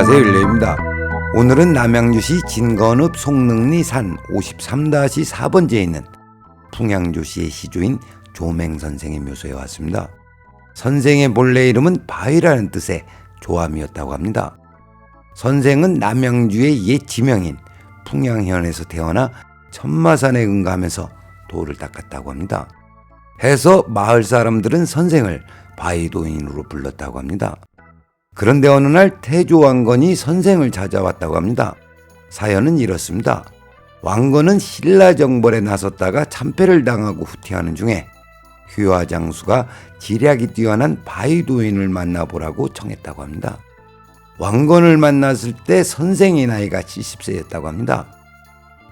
안녕하세요, 율레입니다. 오늘은 남양주시 진건읍 송능리 산 53-4번지에 있는 풍양조시의 시조인 조맹선생의 묘소에 왔습니다. 선생의 본래 이름은 바위라는 뜻의 조암이었다고 합니다. 선생은 남양주의 옛 지명인 풍양현에서 태어나 천마산에 응가하면서 도를 닦았다고 합니다. 해서 마을 사람들은 선생을 바위도인으로 불렀다고 합니다. 그런데 어느 날 태조 왕건이 선생을 찾아왔다고 합니다. 사연은 이렇습니다. 왕건은 신라정벌에 나섰다가 참패를 당하고 후퇴하는 중에 휘화장수가 지략이 뛰어난 바위도인을 만나보라고 청했다고 합니다. 왕건을 만났을 때 선생의 나이가 70세였다고 합니다.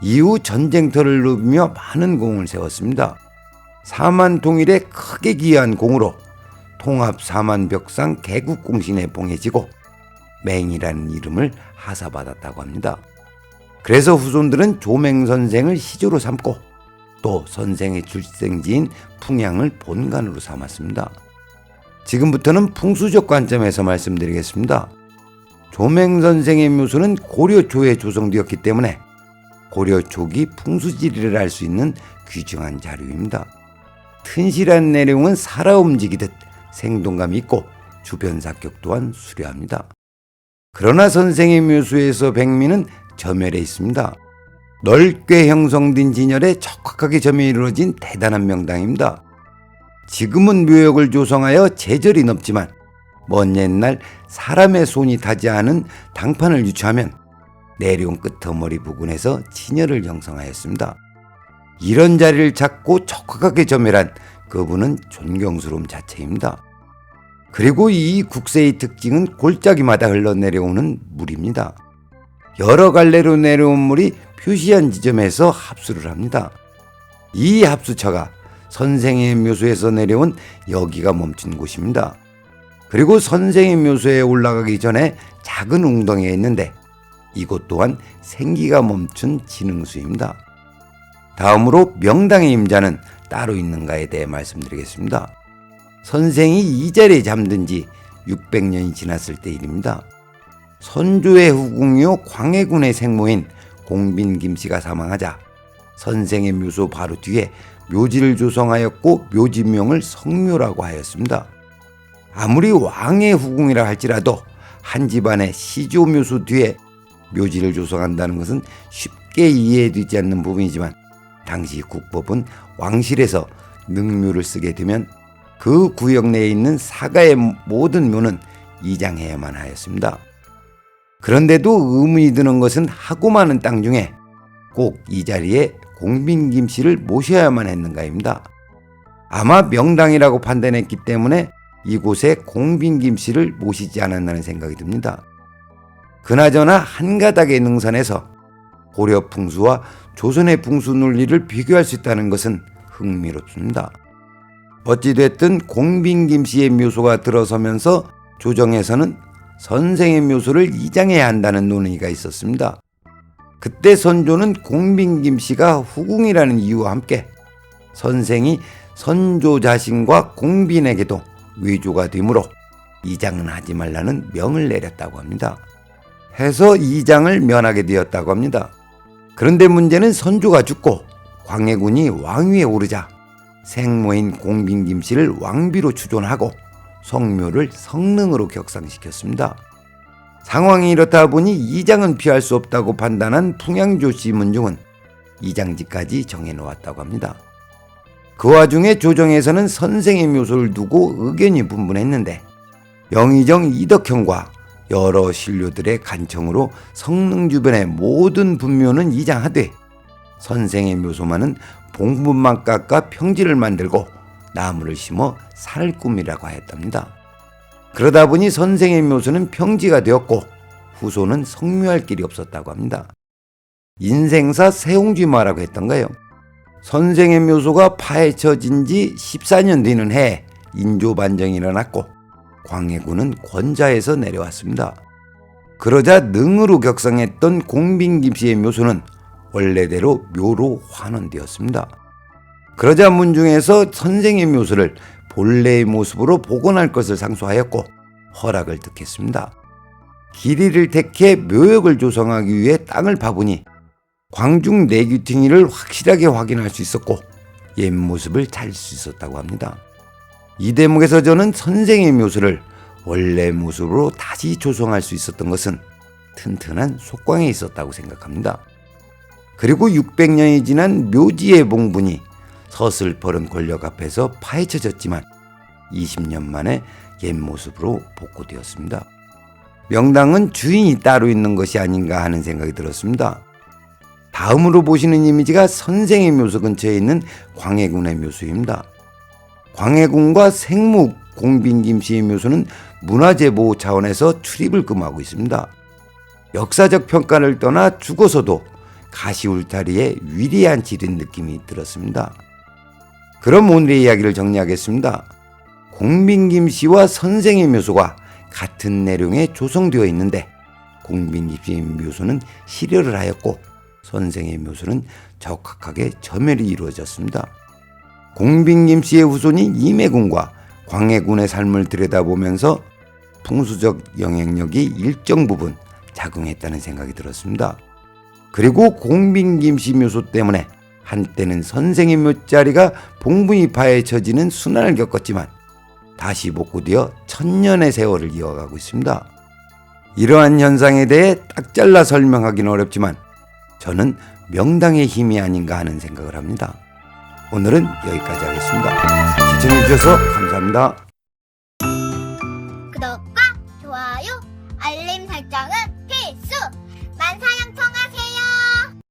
이후 전쟁터를 누비며 많은 공을 세웠습니다. 사만통일에 크게 기여한 공으로 통합 사만벽상 개국공신에 봉해지고 맹이라는 이름을 하사받았다고 합니다. 그래서 후손들은 조맹선생을 시조로 삼고 또 선생의 출생지인 풍양을 본관으로 삼았습니다. 지금부터는 풍수적 관점에서 말씀드리겠습니다. 조맹선생의 묘소는 고려 초에 조성되었기 때문에 고려 초기 풍수지리를 알 수 있는 귀중한 자료입니다. 튼실한 내용은 살아 움직이듯 생동감이 있고 주변 사격 또한 수려합니다. 그러나 선생의 묘소에서 백미는 점열해 있습니다. 넓게 형성된 진열에 척박하게 점이 이루어진 대단한 명당입니다. 지금은 묘역을 조성하여 제절이 높지만 먼 옛날 사람의 손이 닿지 않은 당판을 유추하면 내룡 끄트머리 부근에서 진열을 형성하였습니다. 이런 자리를 찾고 척박하게 점열한 그분은 존경스러움 자체입니다. 그리고 이 국세의 특징은 골짜기마다 흘러내려오는 물입니다. 여러 갈래로 내려온 물이 표시한 지점에서 합수를 합니다. 이 합수처가 선생의 묘소에서 내려온 여기가 멈춘 곳입니다. 그리고 선생의 묘소에 올라가기 전에 작은 웅덩이가 있는데 이곳 또한 생기가 멈춘 진흥수입니다. 다음으로 명당의 임자는 따로 있는가에 대해 말씀드리겠습니다. 선생이 이 자리에 잠든 지 600년이 지났을 때 일입니다. 선조의 후궁이요 광해군의 생모인 공빈 김씨가 사망하자 선생의 묘소 바로 뒤에 묘지를 조성하였고 묘지명을 성묘라고 하였습니다. 아무리 왕의 후궁이라 할지라도 한 집안의 시조 묘소 뒤에 묘지를 조성한다는 것은 쉽게 이해되지 않는 부분이지만 당시 국법은 왕실에서 능묘를 쓰게 되면 그 구역 내에 있는 사가의 모든 묘는 이장해야만 하였습니다. 그런데도 의문이 드는 것은 하고 많은 땅 중에 꼭 이 자리에 공빈 김씨를 모셔야만 했는가입니다. 아마 명당이라고 판단했기 때문에 이곳에 공빈 김씨를 모시지 않았다는 생각이 듭니다. 그나저나 한 가닥의 능선에서 고려 풍수와 조선의 풍수 논리를 비교할 수 있다는 것은 흥미롭습니다. 어찌됐든 공빈 김씨의 묘소가 들어서면서 조정에서는 선생의 묘소를 이장해야 한다는 논의가 있었습니다. 그때 선조는 공빈 김씨가 후궁이라는 이유와 함께 선생이 선조 자신과 공빈에게도 외조가 되므로 이장은 하지 말라는 명을 내렸다고 합니다. 해서 이장을 면하게 되었다고 합니다. 그런데 문제는 선조가 죽고 광해군이 왕위에 오르자 생모인 공빈 김씨를 왕비로 추존하고 성묘를 성능으로 격상시켰습니다. 상황이 이렇다 보니 이장은 피할 수 없다고 판단한 풍양조시 문중은 이장지까지 정해놓았다고 합니다. 그 와중에 조정에서는 선생의 묘소를 두고 의견이 분분했는데 영의정 이덕형과 여러 신료들의 간청으로 성능 주변의 모든 분묘는 이장하되 선생의 묘소만은 봉분만 깎아 평지를 만들고 나무를 심어 산을 꾸미라고 하였답니다. 그러다 보니 선생의 묘소는 평지가 되었고 후손은 성묘할 길이 없었다고 합니다. 인생사 세옹지마라고 했던가요? 선생의 묘소가 파헤쳐진 지 14년 뒤는 해에 인조반정이 일어났고 광해군은 권자에서 내려왔습니다. 그러자 능으로 격상했던 공빈 김씨의 묘소는 원래대로 묘로 환원되었습니다. 그러자 문중에서 선생의 묘소를 본래의 모습으로 복원할 것을 상소하였고 허락을 득했습니다. 길이를 택해 묘역을 조성하기 위해 땅을 파보니 광중 내귀퉁이를 확실하게 확인할 수 있었고 옛 모습을 찾을 수 있었다고 합니다. 이 대목에서 저는 선생의 묘수를 원래 모습으로 다시 조성할 수 있었던 것은 튼튼한 속광에 있었다고 생각합니다. 그리고 600년이 지난 묘지의 봉분이 서슬퍼른 권력 앞에서 파헤쳐졌지만 20년 만에 옛 모습으로 복구되었습니다. 명당은 주인이 따로 있는 것이 아닌가 하는 생각이 들었습니다. 다음으로 보시는 이미지가 선생의 묘소 근처에 있는 광해군의 묘소입니다. 광해군과 생무 공빈김씨의 묘소는 문화재 보호 차원에서 출입을 금하고 있습니다. 역사적 평가를 떠나 죽어서도 가시울타리에 위리한 지린 느낌이 들었습니다. 그럼 오늘의 이야기를 정리하겠습니다. 공빈김씨와 선생의 묘소가 같은 내용에 조성되어 있는데 공빈김씨의 묘소는 실효를 하였고 선생의 묘소는 적확하게 점열이 이루어졌습니다. 공빈김씨의 후손인 임해군과 광해군의 삶을 들여다보면서 풍수적 영향력이 일정 부분 작용했다는 생각이 들었습니다. 그리고 공빈김씨 묘소 때문에 한때는 선생의 묘자리가 봉분이 파헤쳐지는 순환을 겪었지만 다시 복구되어 천년의 세월을 이어가고 있습니다. 이러한 현상에 대해 딱 잘라 설명하기는 어렵지만 저는 명당의 힘이 아닌가 하는 생각을 합니다. 오늘은 여기까지 하겠습니다. 시청해 주셔서 감사합니다.